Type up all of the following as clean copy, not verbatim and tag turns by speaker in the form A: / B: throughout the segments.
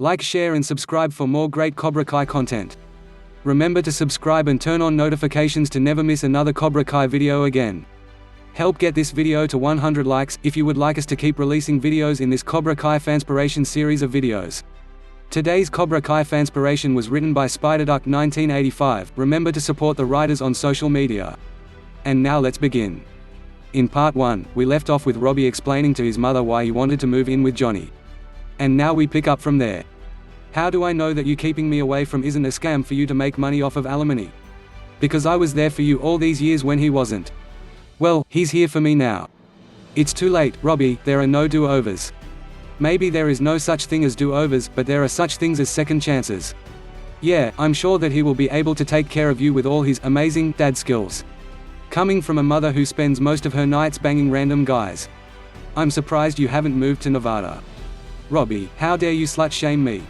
A: Like, share and subscribe for more great Cobra Kai content. Remember to subscribe and turn on notifications to never miss another Cobra Kai video again. Help get this video to 100 likes, if you would like us to keep releasing videos in this Cobra Kai fanspiration series of videos. Today's Cobra Kai fanspiration was written by Spiderduck 1985. Remember to support the writers on social media. And now let's begin. In part 1, we left off with Robbie explaining to his mother why he wanted to move in with Johnny. And now we pick up from there. How do I know that you keeping me away from isn't a scam for you to make money off of alimony? Because I was there for you all these years when he wasn't. Well, he's here for me now. It's too late, Robbie, there are no do-overs. Maybe there is no such thing as do-overs, but there are such things as second chances. Yeah, I'm sure that he will be able to take care of you with all his amazing dad skills. Coming from a mother who spends most of her nights banging random guys. I'm surprised you haven't moved to Nevada. Robbie, how dare you slut-shame me?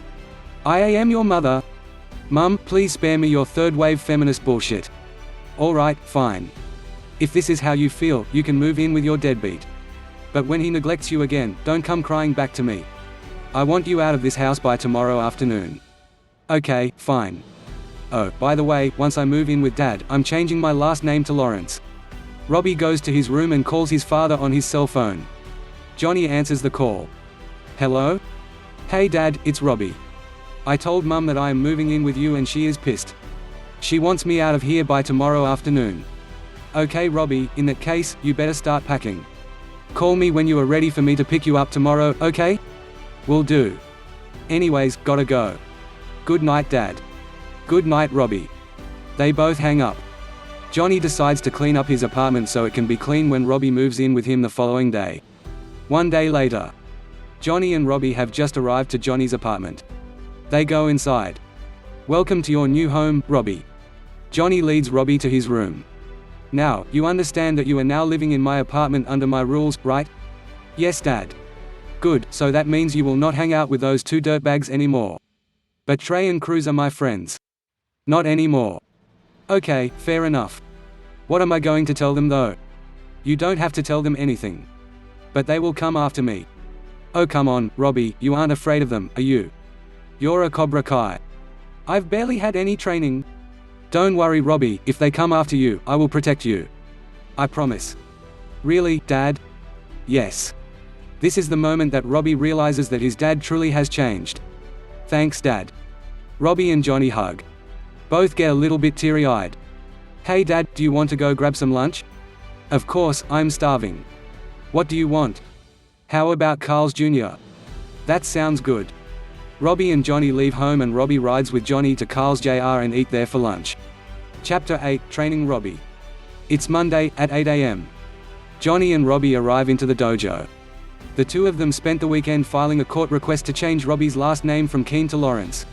A: I am your mother. Mum, please spare me your third-wave feminist bullshit. Alright, fine. If this is how you feel, you can move in with your deadbeat. But when he neglects you again, don't come crying back to me. I want you out of this house by tomorrow afternoon. Okay, fine. Oh, by the way, once I move in with Dad, I'm changing my last name to Lawrence. Robbie goes to his room and calls his father on his cell phone. Johnny answers the call. Hello? Hey Dad, it's Robbie. I told Mum that I am moving in with you and she is pissed. She wants me out of here by tomorrow afternoon. Okay Robbie, in that case, you better start packing. Call me when you are ready for me to pick you up tomorrow, okay? Will do. Anyways, gotta go. Good night Dad. Good night Robbie. They both hang up. Johnny decides to clean up his apartment so it can be clean when Robbie moves in with him the following day. One day later. Johnny and Robbie have just arrived to Johnny's apartment. They go inside. Welcome to your new home, Robbie. Johnny leads Robbie to his room. Now, you understand that you are now living in my apartment under my rules, right? Yes Dad. Good, so that means you will not hang out with those two dirtbags anymore. But Trey and Cruz are my friends. Not anymore. Okay, fair enough. What am I going to tell them though? You don't have to tell them anything. But they will come after me. Oh come on, Robbie, you aren't afraid of them, are you? You're a Cobra Kai. I've barely had any training. Don't worry Robbie, if they come after you, I will protect you. I promise. Really, Dad? Yes. This is the moment that Robbie realizes that his dad truly has changed. Thanks Dad. Robbie and Johnny hug. Both get a little bit teary-eyed. Hey Dad, do you want to go grab some lunch? Of course, I'm starving. What do you want? How about Carl's Jr.? That sounds good. Robbie and Johnny leave home and Robbie rides with Johnny to Carl's Jr. and eat there for lunch. Chapter 8, Training Robbie. It's Monday, at 8 a.m. Johnny and Robbie arrive into the dojo. The two of them spent the weekend filing a court request to change Robbie's last name from Keene to Lawrence.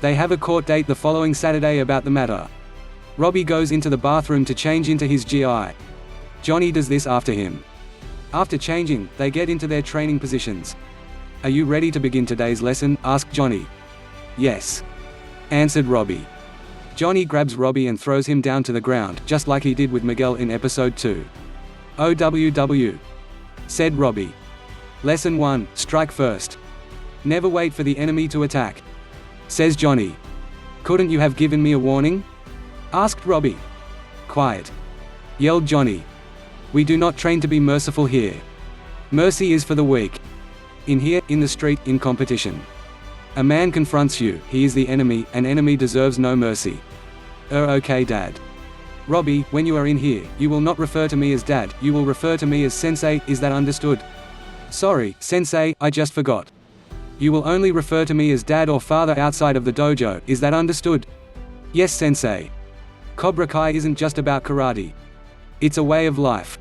A: They have a court date the following Saturday about the matter. Robbie goes into the bathroom to change into his GI. Johnny does this after him. After changing, they get into their training positions. Are you ready to begin today's lesson? Asked Johnny. Yes. Answered Robbie. Johnny grabs Robbie and throws him down to the ground, just like he did with Miguel in episode 2. OWW. Said Robbie. Lesson 1, strike first. Never wait for the enemy to attack. Says Johnny. Couldn't you have given me a warning? Asked Robbie. Quiet. Yelled Johnny. We do not train to be merciful here. Mercy is for the weak. In here, in the street, in competition. A man confronts you, he is the enemy, an enemy deserves no mercy. Okay Dad. Robbie, when you are in here, you will not refer to me as Dad, you will refer to me as Sensei, is that understood? Sorry, Sensei, I just forgot. You will only refer to me as Dad or Father outside of the dojo, is that understood? Yes Sensei. Cobra Kai isn't just about karate. It's a way of life.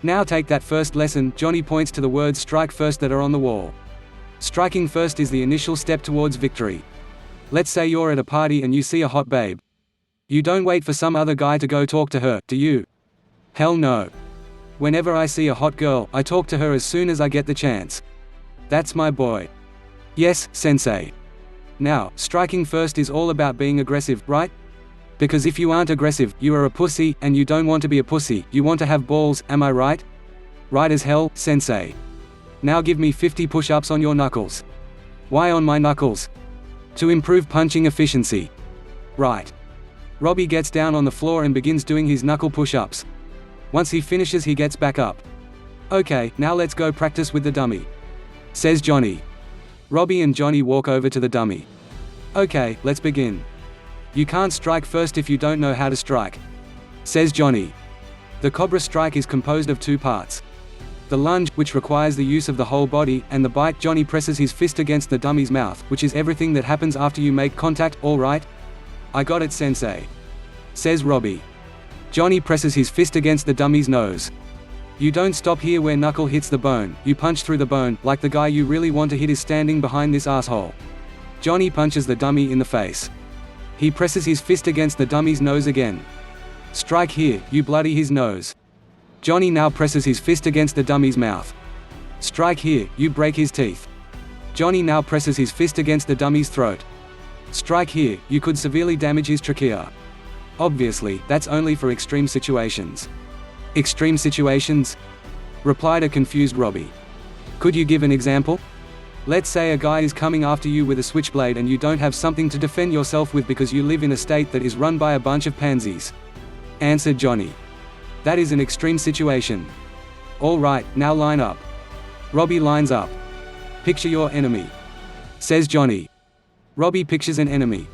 A: Now take that first lesson. Johnny points to the words strike first that are on the wall. Striking first is the initial step towards victory. Let's say you're at a party and you see a hot babe. You don't wait for some other guy to go talk to her, do you? Hell no. Whenever I see a hot girl, I talk to her as soon as I get the chance. That's my boy. Yes, Sensei. Now, striking first is all about being aggressive, right? Because if you aren't aggressive, you are a pussy, and you don't want to be a pussy, you want to have balls, am I right? Right as hell, Sensei. Now give me 50 push-ups on your knuckles. Why on my knuckles? To improve punching efficiency. Right. Robbie gets down on the floor and begins doing his knuckle push-ups. Once he finishes, he gets back up. Okay, now let's go practice with the dummy, says Johnny. Robbie and Johnny walk over to the dummy. Okay, let's begin. You can't strike first if you don't know how to strike, says Johnny. The Cobra strike is composed of two parts. The lunge, which requires the use of the whole body, and the bite. Johnny presses his fist against the dummy's mouth, which is everything that happens after you make contact. All right? I got it, sensei, says Robbie. Johnny presses his fist against the dummy's nose. You don't stop here where knuckle hits the bone, you punch through the bone, like the guy you really want to hit is standing behind this asshole. Johnny punches the dummy in the face. He presses his fist against the dummy's nose again. Strike here, you bloody his nose. Johnny now presses his fist against the dummy's mouth. Strike here, you break his teeth. Johnny now presses his fist against the dummy's throat. Strike here, you could severely damage his trachea. Obviously, that's only for extreme situations. Extreme situations? Replied a confused Robbie. Could you give an example? Let's say a guy is coming after you with a switchblade and you don't have something to defend yourself with because you live in a state that is run by a bunch of pansies, answered Johnny. That is an extreme situation. All right, now line up. Robbie lines up. Picture your enemy, says Johnny. Robbie pictures an enemy.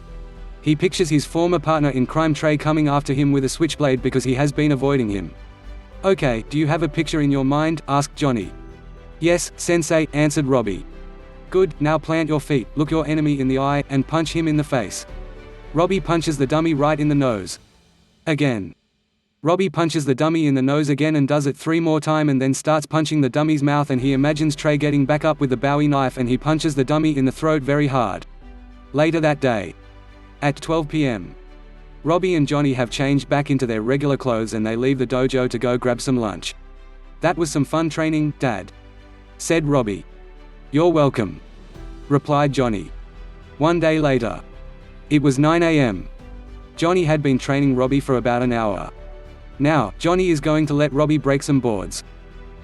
A: He pictures his former partner in crime Trey coming after him with a switchblade because he has been avoiding him. Okay, do you have a picture in your mind? Asked Johnny. Yes, sensei, answered Robbie. Good, now plant your feet, look your enemy in the eye, and punch him in the face. Robbie punches the dummy right in the nose. Again. Robbie punches the dummy in the nose again and does it 3 more times and then starts punching the dummy's mouth, and he imagines Trey getting back up with the Bowie knife and he punches the dummy in the throat very hard. Later that day. At 12 p.m. Robbie and Johnny have changed back into their regular clothes and they leave the dojo to go grab some lunch. That was some fun training, Dad, said Robbie. You're welcome, replied Johnny. 1 day later. It was 9 a.m. Johnny had been training Robbie for about an hour. Now, Johnny is going to let Robbie break some boards.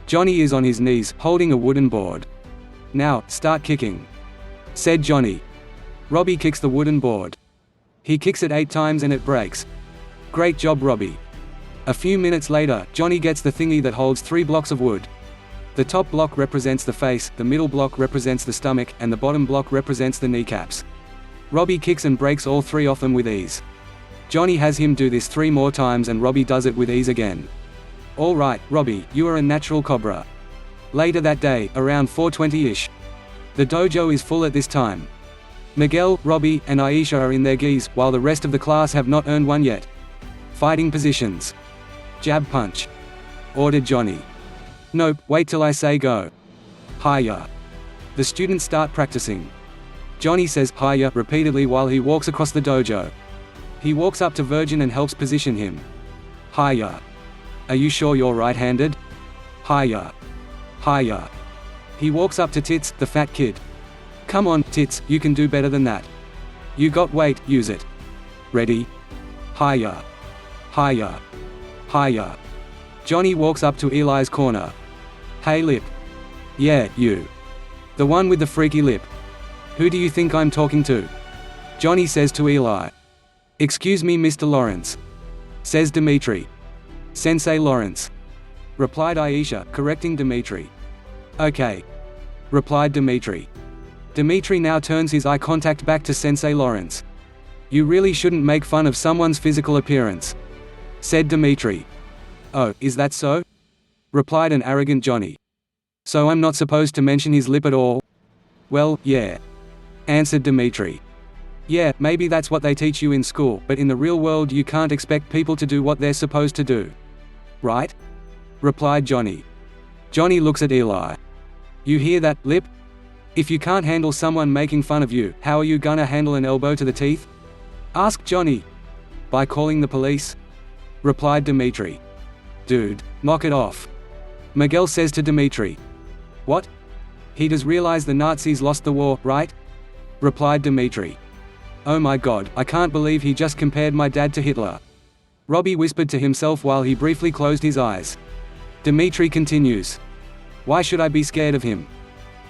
A: Johnny is on his knees, holding a wooden board. Now, start kicking, said Johnny. Robbie kicks the wooden board. He kicks it 8 times and it breaks. Great job, Robbie. A few minutes later, Johnny gets the thingy that holds 3 blocks of wood. The top block represents the face, the middle block represents the stomach, and the bottom block represents the kneecaps. Robbie kicks and breaks all 3 of them with ease. Johnny has him do this 3 more times and Robbie does it with ease again. All right, Robbie, you are a natural cobra. Later that day, around 4:20-ish. The dojo is full at this time. Miguel, Robbie, and Aisha are in their gis, while the rest of the class have not earned one yet. Fighting positions. Jab punch, ordered Johnny. Nope, wait till I say go. Hiya. The students start practicing. Johnny says hiya repeatedly while he walks across the dojo. He walks up to Virgin and helps position him. Hiya. Are you sure you're right-handed? Hiya. Hiya. He walks up to Tits, the fat kid. Come on, Tits, you can do better than that. You got weight, use it. Ready? Hiya. Hiya. Hiya. Johnny walks up to Eli's corner. Hey Lip. Yeah, you. The one with the freaky lip. Who do you think I'm talking to? Johnny says to Eli. Excuse me, Mr. Lawrence, says Dimitri. Sensei Lawrence, replied Aisha, correcting Dimitri. Okay, replied Dimitri. Dimitri now turns his eye contact back to Sensei Lawrence. You really shouldn't make fun of someone's physical appearance, said Dimitri. Oh, is that so? Replied an arrogant Johnny. So I'm not supposed to mention his lip at all? Well, yeah, answered Dimitri. Yeah, maybe that's what they teach you in school, but in the real world you can't expect people to do what they're supposed to do. Right? Replied Johnny. Johnny looks at Eli. You hear that, Lip? If you can't handle someone making fun of you, how are you gonna handle an elbow to the teeth? Asked Johnny. By calling the police? Replied Dimitri. Dude, knock it off. Miguel says to Dimitri. What? He does realize the Nazis lost the war, right? Replied Dimitri. Oh my god, I can't believe he just compared my dad to Hitler. Robbie whispered to himself while he briefly closed his eyes. Dimitri continues. Why should I be scared of him?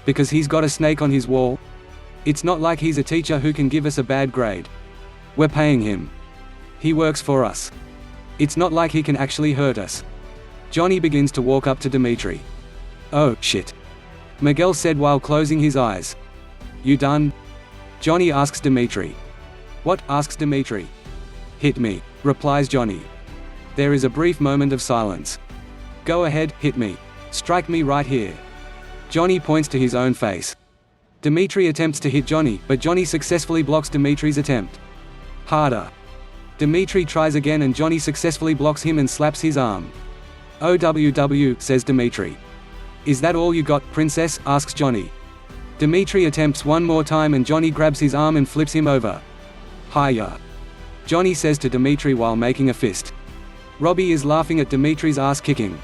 A: Because he's got a snake on his wall? It's not like he's a teacher who can give us a bad grade. We're paying him. He works for us. It's not like he can actually hurt us. Johnny begins to walk up to Dimitri. Oh, shit. Miguel said while closing his eyes. You done? Johnny asks Dimitri. What? Asks Dimitri. Hit me, replies Johnny. There is a brief moment of silence. Go ahead, hit me. Strike me right here. Johnny points to his own face. Dimitri attempts to hit Johnny, but Johnny successfully blocks Dimitri's attempt. Harder. Dimitri tries again and Johnny successfully blocks him and slaps his arm. OWW, says Dimitri. Is that all you got, princess? Asks Johnny. Dimitri attempts one more time and Johnny grabs his arm and flips him over. Hiya. Johnny says to Dimitri while making a fist. Robbie is laughing at Dimitri's ass kicking.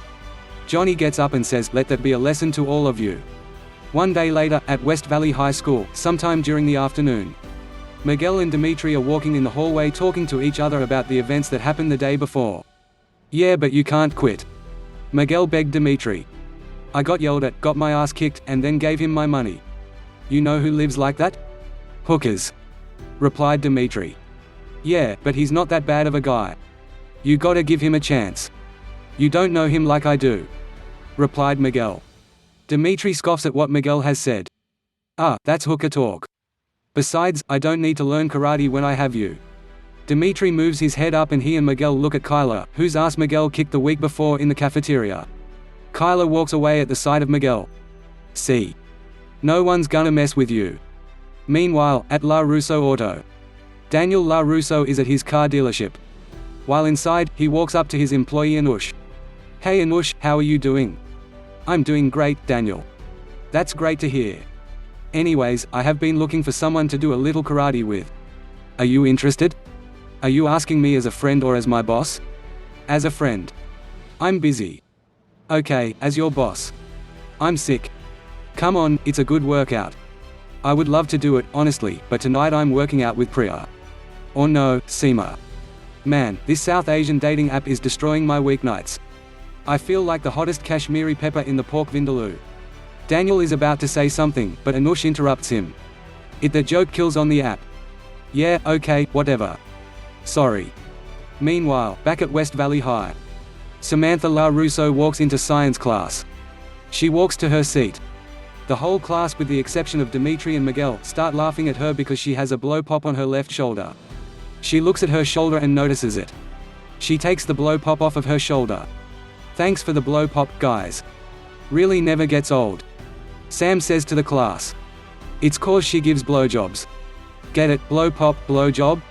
A: Johnny gets up and says, let that be a lesson to all of you. One day later, at West Valley High School, sometime during the afternoon. Miguel and Dimitri are walking in the hallway talking to each other about the events that happened the day before. Yeah, but you can't quit. Miguel begged Dimitri. I got yelled at, got my ass kicked, and then gave him my money. You know who lives like that? Hookers. Replied Dimitri. Yeah, but he's not that bad of a guy. You gotta give him a chance. You don't know him like I do. Replied Miguel. Dimitri scoffs at what Miguel has said. Ah, that's hooker talk. Besides, I don't need to learn karate when I have you. Dimitri moves his head up and he and Miguel look at Kyla, whose ass Miguel kicked the week before in the cafeteria. Kyla walks away at the sight of Miguel. See? No one's gonna mess with you. Meanwhile, at La Russo Auto. Daniel La Russo is at his car dealership. While inside, he walks up to his employee Anush. Hey Anush, how are you doing? I'm doing great, Daniel. That's great to hear. Anyways, I have been looking for someone to do a little karate with. Are you interested? Are you asking me as a friend or as my boss? As a friend. I'm busy. Okay, as your boss. I'm sick. Come on, it's a good workout. I would love to do it, honestly, but tonight I'm working out with Priya. Or no, Seema. Man, this South Asian dating app is destroying my weeknights. I feel like the hottest Kashmiri pepper in the pork vindaloo. Daniel is about to say something, but Anush interrupts him. The joke kills on the app. Yeah, okay, whatever. Sorry. Meanwhile, back at West Valley High. Samantha La Russo walks into science class. She walks to her seat. The whole class, with the exception of Dimitri and Miguel, start laughing at her because she has a blow pop on her left shoulder. She looks at her shoulder and notices it. She takes the blow pop off of her shoulder. Thanks for the blow pop, guys. Really never gets old. Sam says to the class. It's cause she gives blowjobs. Get it, blow pop, blow job?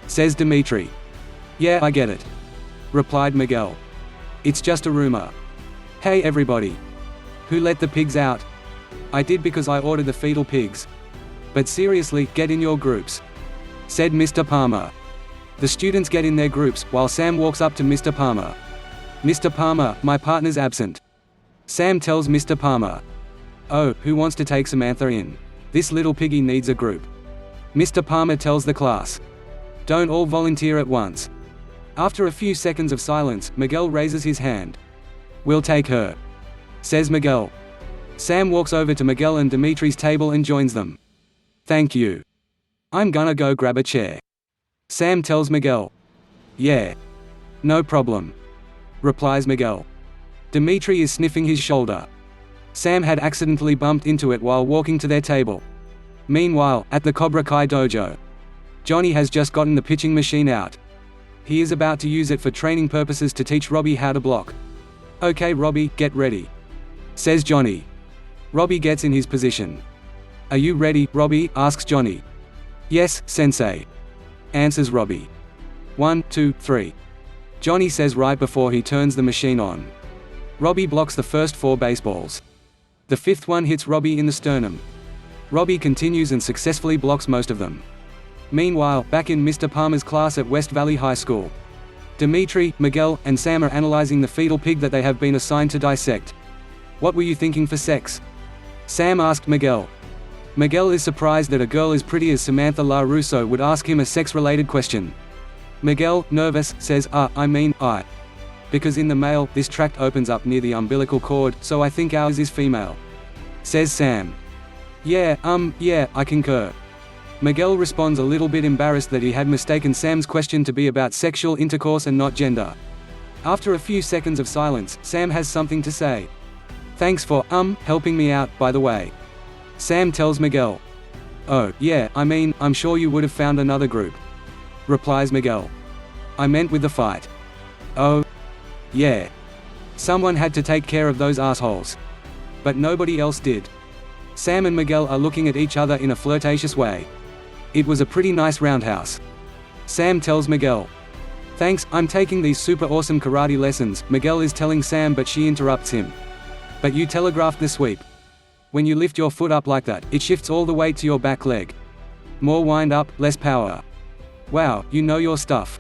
A: Says Dimitri. Yeah, I get it. Replied Miguel. It's just a rumor. Hey everybody. Who let the pigs out? I did because I ordered the fetal pigs. But seriously, get in your groups. Said Mr. Palmer. The students get in their groups, while Sam walks up to Mr. Palmer. Mr. Palmer, my partner's absent. Sam tells Mr. Palmer. Oh, who wants to take Samantha in? This little piggy needs a group. Mr. Palmer tells the class. Don't all volunteer at once. After a few seconds of silence, Miguel raises his hand. We'll take her. Says Miguel. Sam walks over to Miguel and Dimitri's table and joins them. Thank you. I'm gonna go grab a chair. Sam tells Miguel. Yeah. No problem. Replies Miguel. Dimitri is sniffing his shoulder. Sam had accidentally bumped into it while walking to their table. Meanwhile, at the Cobra Kai dojo. Johnny has just gotten the pitching machine out. He is about to use it for training purposes to teach Robbie how to block. Okay Robbie, get ready. Says Johnny. Robbie gets in his position. Are you ready, Robbie? Asks Johnny. Yes, sensei. Answers Robbie. 1, 2, 3. Johnny says right before he turns the machine on. Robbie blocks the first 4 baseballs. The 5th one hits Robbie in the sternum. Robbie continues and successfully blocks most of them. Meanwhile, back in Mr. Palmer's class at West Valley High School. Dimitri, Miguel, and Sam are analyzing the fetal pig that they have been assigned to dissect. What were you thinking for sex? Sam asked Miguel. Miguel is surprised that a girl as pretty as Samantha La Russo would ask him a sex-related question. Miguel, nervous, says, I. Because in the male, this tract opens up near the umbilical cord, so I think ours is female. Says Sam. Yeah, I concur. Miguel responds a little bit embarrassed that he had mistaken Sam's question to be about sexual intercourse and not gender. After a few seconds of silence, Sam has something to say. "Thanks for, helping me out, by the way." Sam tells Miguel. "Oh, yeah, I mean, I'm sure you would have found another group," replies Miguel. "I meant with the fight." "Oh, yeah. Someone had to take care of those assholes. But nobody else did." Sam and Miguel are looking at each other in a flirtatious way. "It was a pretty nice roundhouse." Sam tells Miguel. "Thanks, I'm taking these super awesome karate lessons," Miguel is telling Sam, but she interrupts him. "But you telegraphed the sweep. When you lift your foot up like that, it shifts all the weight to your back leg. More wind up, less power. Wow, you know your stuff.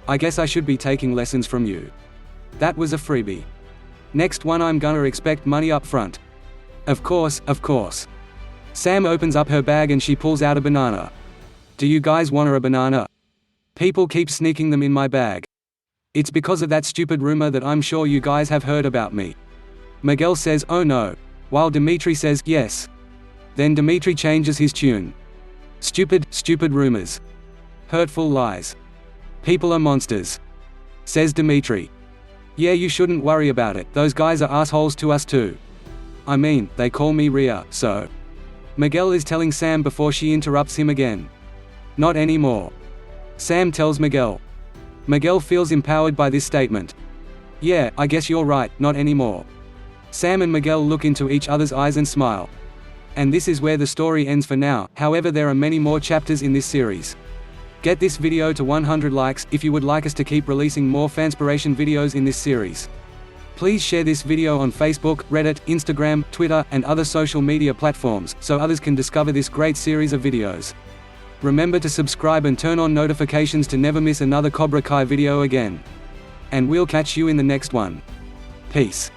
A: I guess I should be taking lessons from you. That was a freebie. Next one I'm gonna expect money up front." Of course. Sam opens up her bag and she pulls out a banana. "Do you guys want a banana? People keep sneaking them in my bag. It's because of that stupid rumor that I'm sure you guys have heard about me." Miguel says, "Oh no," while Dimitri says, "Yes." Then Dimitri changes his tune. Stupid rumors. Hurtful lies. People are monsters," says Dimitri. "Yeah, you shouldn't worry about it, those guys are assholes to us too. I mean, they call me Rhea, so." Miguel is telling Sam before she interrupts him again. "Not anymore." Sam tells Miguel. Miguel feels empowered by this statement. "Yeah, I guess you're right, not anymore." Sam and Miguel look into each other's eyes and smile. And this is where the story ends for now, however there are many more chapters in this series. Get this video to 100 likes, if you would like us to keep releasing more fanspiration videos in this series. Please share this video on Facebook, Reddit, Instagram, Twitter, and other social media platforms, so others can discover this great series of videos. Remember to subscribe and turn on notifications to never miss another Cobra Kai video again. And we'll catch you in the next one. Peace.